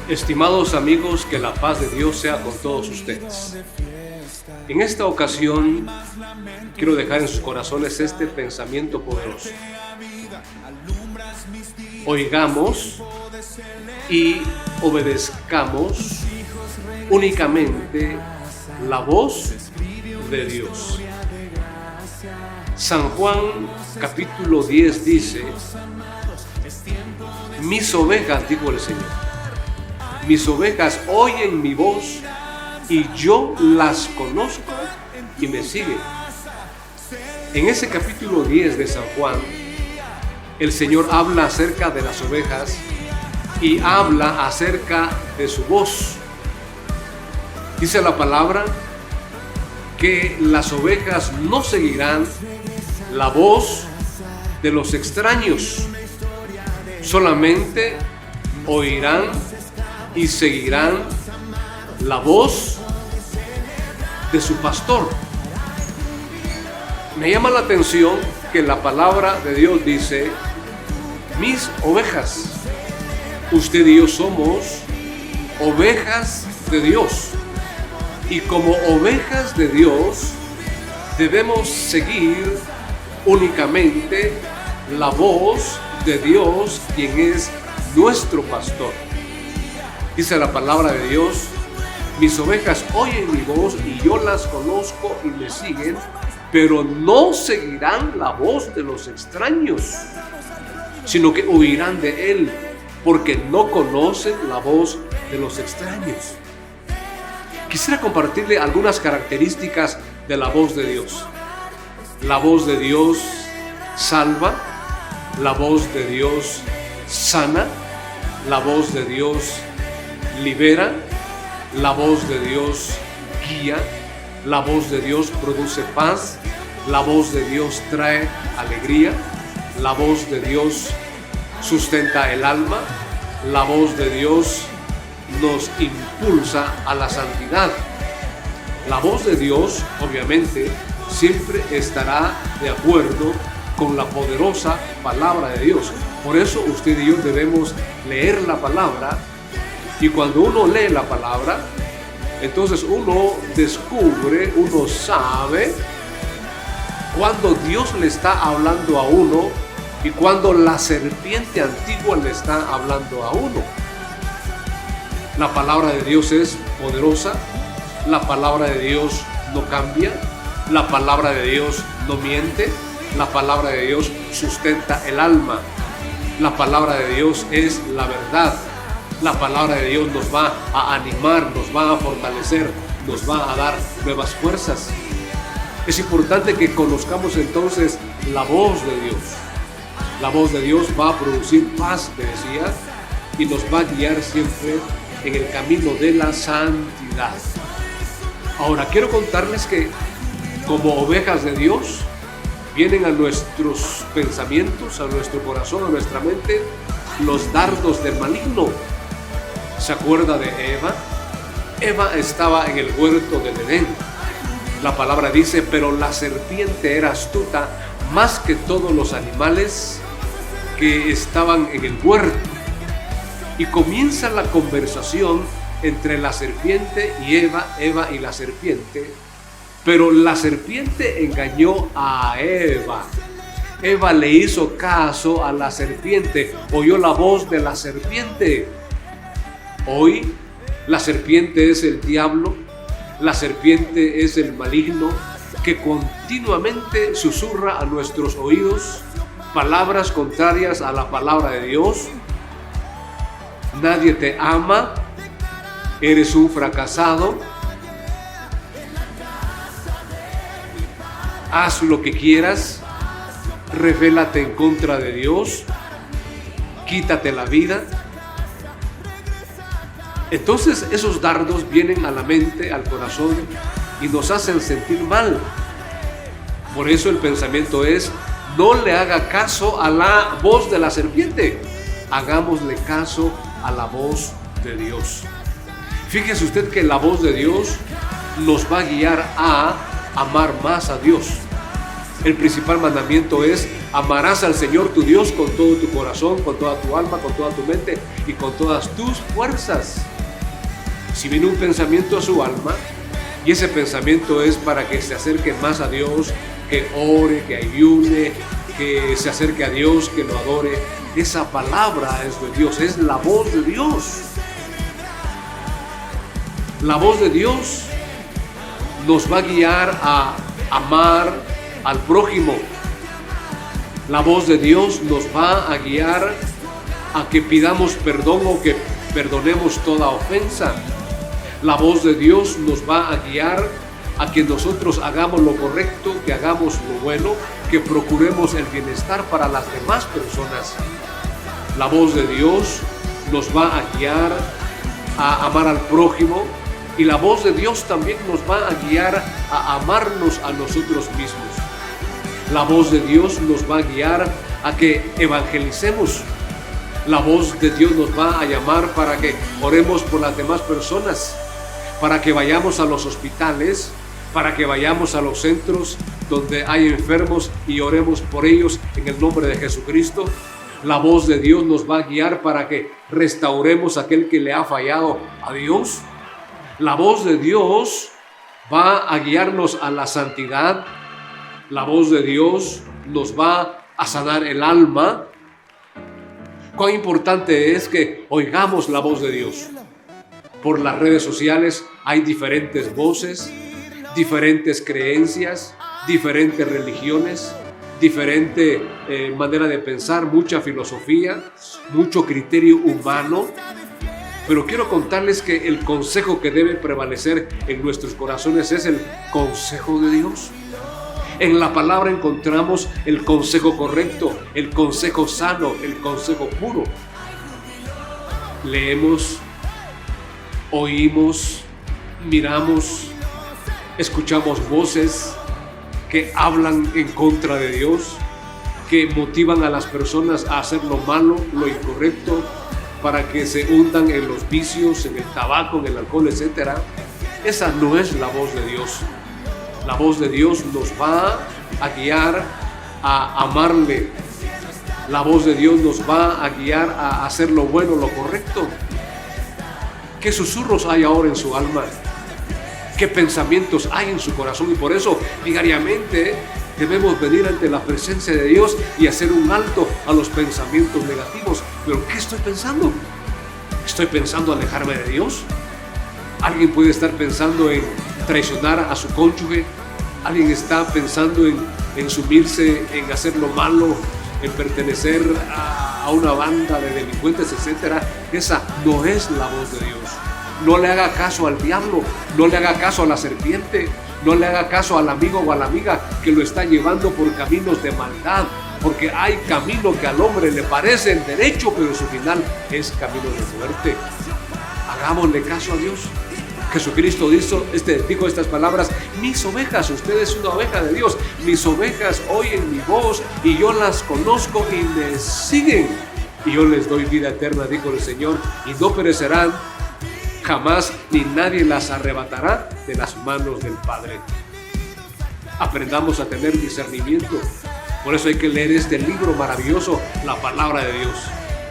Estimados amigos, que la paz de Dios sea con todos ustedes. En esta ocasión quiero dejar en sus corazones este pensamiento poderoso. Oigamos y obedezcamos únicamente la voz de Dios. San Juan capítulo 10 dice: mis ovejas, dijo el Señor, mis ovejas oyen mi voz y yo las conozco y me siguen. En ese capítulo 10 de San Juan, el Señor habla acerca de las ovejas y habla acerca de su voz. Dice la palabra que las ovejas no seguirán la voz de los extraños, solamente oirán y seguirán la voz de su pastor. Me llama la atención que la palabra de Dios dice: mis ovejas. Usted y yo somos ovejas de Dios, y como ovejas de Dios debemos seguir únicamente la voz de Dios, quien es nuestro pastor. Dice la palabra de Dios: mis ovejas oyen mi voz y yo las conozco y me siguen, pero no seguirán la voz de los extraños, sino que oirán de Él, porque no conocen la voz de los extraños. Quisiera compartirle algunas características de la voz de Dios. La voz de Dios salva, la voz de Dios sana, la voz de Dios libera, la voz de Dios guía, la voz de Dios produce paz, la voz de Dios trae alegría, la voz de Dios sustenta el alma, la voz de Dios nos impulsa a la santidad. La voz de Dios, obviamente, siempre estará de acuerdo con la poderosa palabra de Dios. Por eso usted y yo debemos leer la palabra, y cuando uno lee la palabra, entonces uno descubre, uno sabe cuando Dios le está hablando a uno y cuando la serpiente antigua le está hablando a uno. La palabra de Dios es poderosa, la palabra de Dios no cambia, la palabra de Dios no miente, la palabra de Dios sustenta el alma, la palabra de Dios es la verdad, la palabra de Dios nos va a animar, nos va a fortalecer, nos va a dar nuevas fuerzas. Es importante que conozcamos entonces la voz de Dios. La voz de Dios va a producir paz, te decía, y nos va a guiar siempre en el camino de la santidad. Ahora quiero contarles que como ovejas de Dios vienen a nuestros pensamientos, a nuestro corazón, a nuestra mente, los dardos del maligno. ¿Se acuerda de Eva? Eva estaba en el huerto del Edén. La palabra dice: pero la serpiente era astuta más que todos los animales que estaban en el huerto. Y comienza la conversación entre la serpiente y Eva y la serpiente. Pero la serpiente engañó a Eva. Eva le hizo caso a la serpiente, oyó la voz de la serpiente. Hoy la serpiente es el diablo, la serpiente es el maligno que continuamente susurra a nuestros oídos palabras contrarias a la palabra de Dios. Nadie te ama, eres un fracasado, haz lo que quieras, rebélate en contra de Dios, quítate la vida. Entonces esos dardos vienen a la mente, al corazón, y nos hacen sentir mal. Por eso el pensamiento es: no le haga caso a la voz de la serpiente, hagámosle caso a la voz de Dios. Fíjese usted que la voz de Dios nos va a guiar a amar más a Dios. El principal mandamiento es Amarás al Señor tu Dios con todo tu corazón, con toda tu alma, con toda tu mente y con todas tus fuerzas. Si viene un pensamiento a su alma, y ese pensamiento es para que se acerque más a Dios, que ore, que ayune, que se acerque a Dios, que lo adore, esa palabra es de Dios, es la voz de Dios. La voz de Dios nos va a guiar a amar al prójimo. La voz de Dios nos va a guiar a que pidamos perdón o que perdonemos toda ofensa. La voz de Dios nos va a guiar a que nosotros hagamos lo correcto, que hagamos lo bueno, que procuremos el bienestar para las demás personas. La voz de Dios nos va a guiar a amar al prójimo, y la voz de Dios también nos va a guiar a amarnos a nosotros mismos. La voz de Dios nos va a guiar a que evangelicemos. La voz de Dios nos va a llamar para que oremos por las demás personas, para que vayamos a los hospitales, para que vayamos a los centros donde hay enfermos y oremos por ellos en el nombre de Jesucristo. La voz de Dios nos va a guiar para que restauremos a aquel que le ha fallado a Dios. La voz de Dios va a guiarnos a la santidad. La voz de Dios nos va a sanar el alma. Cuán importante es que oigamos la voz de Dios. Por las redes sociales hay diferentes voces, diferentes creencias, diferentes religiones, diferente manera de pensar, mucha filosofía, mucho criterio humano. Pero quiero contarles que el consejo que debe prevalecer en nuestros corazones es el consejo de Dios. En la palabra encontramos el consejo correcto, el consejo sano, el consejo puro. Leemos, oímos, miramos, escuchamos voces que hablan en contra de Dios, que motivan a las personas a hacer lo malo, lo incorrecto, para que se hundan en los vicios, en el tabaco, en el alcohol, etc. Esa no es la voz de Dios. La voz de Dios nos va a guiar a amarle. La voz de Dios nos va a guiar a hacer lo bueno, lo correcto. ¿Qué susurros hay ahora en su alma? ¿Qué pensamientos hay en su corazón? Y por eso diariamente debemos venir ante la presencia de Dios y hacer un alto a los pensamientos negativos. ¿Pero qué estoy pensando? ¿Estoy pensando alejarme de Dios? Alguien puede estar pensando en traicionar a su cónyuge. Alguien está pensando en sumirse, en hacer lo malo, en pertenecer a una banda de delincuentes, etc. Esa no es la voz de Dios. No le haga caso al diablo, no le haga caso a la serpiente, no le haga caso al amigo o a la amiga que lo está llevando por caminos de maldad, porque hay camino que al hombre le parece el derecho, pero su final es camino de muerte. Hagámosle caso a Dios. Jesucristo dijo estas palabras: mis ovejas, usted es una oveja de Dios, mis ovejas oyen mi voz y yo las conozco y me siguen. Y yo les doy vida eterna, dijo el Señor, y no perecerán jamás, ni nadie las arrebatará de las manos del Padre. Aprendamos a tener discernimiento. Por eso hay que leer este libro maravilloso, la palabra de Dios.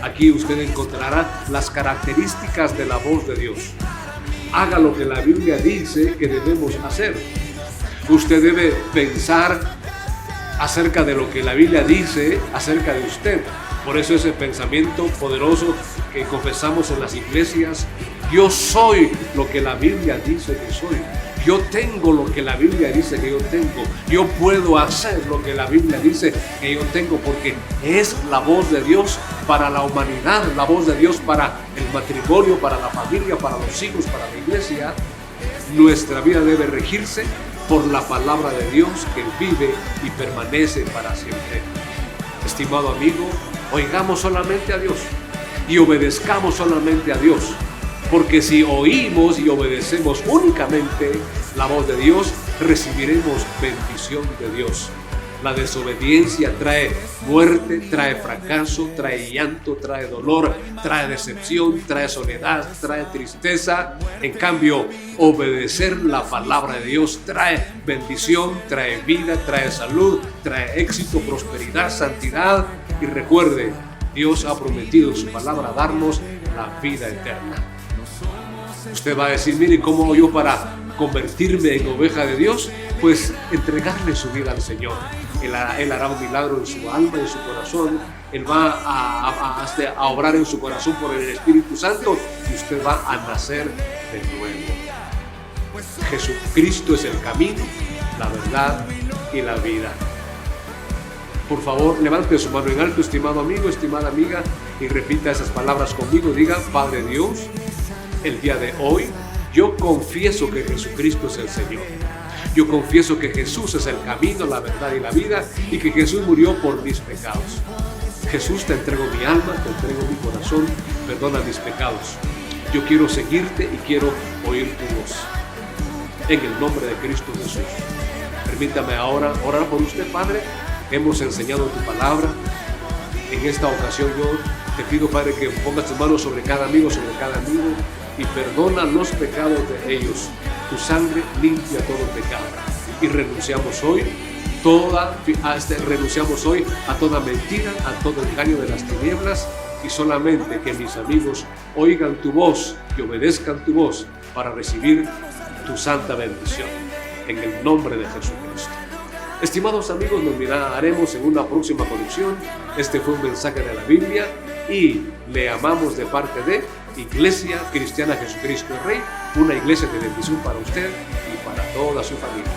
Aquí usted encontrará las características de la voz de Dios. Haga lo que la Biblia dice que debemos hacer. Usted debe pensar acerca de lo que la Biblia dice acerca de usted. Por eso ese pensamiento poderoso que confesamos en las iglesias: yo soy lo que la Biblia dice que soy. Yo tengo lo que la Biblia dice que yo tengo. Yo puedo hacer lo que la Biblia dice que yo tengo, porque es la voz de Dios para la humanidad, la voz de Dios para el matrimonio, para la familia, para los hijos, para la iglesia. Nuestra vida debe regirse por la palabra de Dios que vive y permanece para siempre. Estimado amigo, oigamos solamente a Dios y obedezcamos solamente a Dios. Porque si oímos y obedecemos únicamente la voz de Dios, recibiremos bendición de Dios. La desobediencia trae muerte, trae fracaso, trae llanto, trae dolor, trae decepción, trae soledad, trae tristeza. En cambio, obedecer la palabra de Dios trae bendición, trae vida, trae salud, trae éxito, prosperidad, santidad. Y recuerde, Dios ha prometido en su palabra darnos la vida eterna. Usted va a decir, mire, ¿cómo hago yo para convertirme en oveja de Dios? Pues entregarle su vida al Señor. Él hará un milagro en su alma, en su corazón. Él va a obrar en su corazón por el Espíritu Santo y usted va a nacer de nuevo. Jesucristo es el camino, la verdad y la vida. Por favor, levante su mano en alto, estimado amigo, estimada amiga, y repita esas palabras conmigo. Diga, Padre Dios, el día de hoy yo confieso que Jesucristo es el Señor. Yo confieso que Jesús es el camino, la verdad y la vida, y que Jesús murió por mis pecados. Jesús, te entrego mi alma, te entrego mi corazón, perdona mis pecados. Yo quiero seguirte y quiero oír tu voz. En el nombre de Cristo Jesús. Permítame ahora orar por usted, Padre. Hemos enseñado tu palabra. En esta ocasión yo te pido, Padre, que pongas tus manos sobre cada amigo, y perdona los pecados de ellos. Tu sangre limpia todo pecado. Y renunciamos hoy a toda mentira, a todo engaño de las tinieblas, y solamente que mis amigos oigan tu voz y obedezcan tu voz para recibir tu santa bendición. En el nombre de Jesucristo. Estimados amigos, nos miraremos en una próxima conexión. Este fue un mensaje de la Biblia y le amamos de parte de Iglesia Cristiana Jesucristo el Rey, una iglesia de bendición para usted y para toda su familia.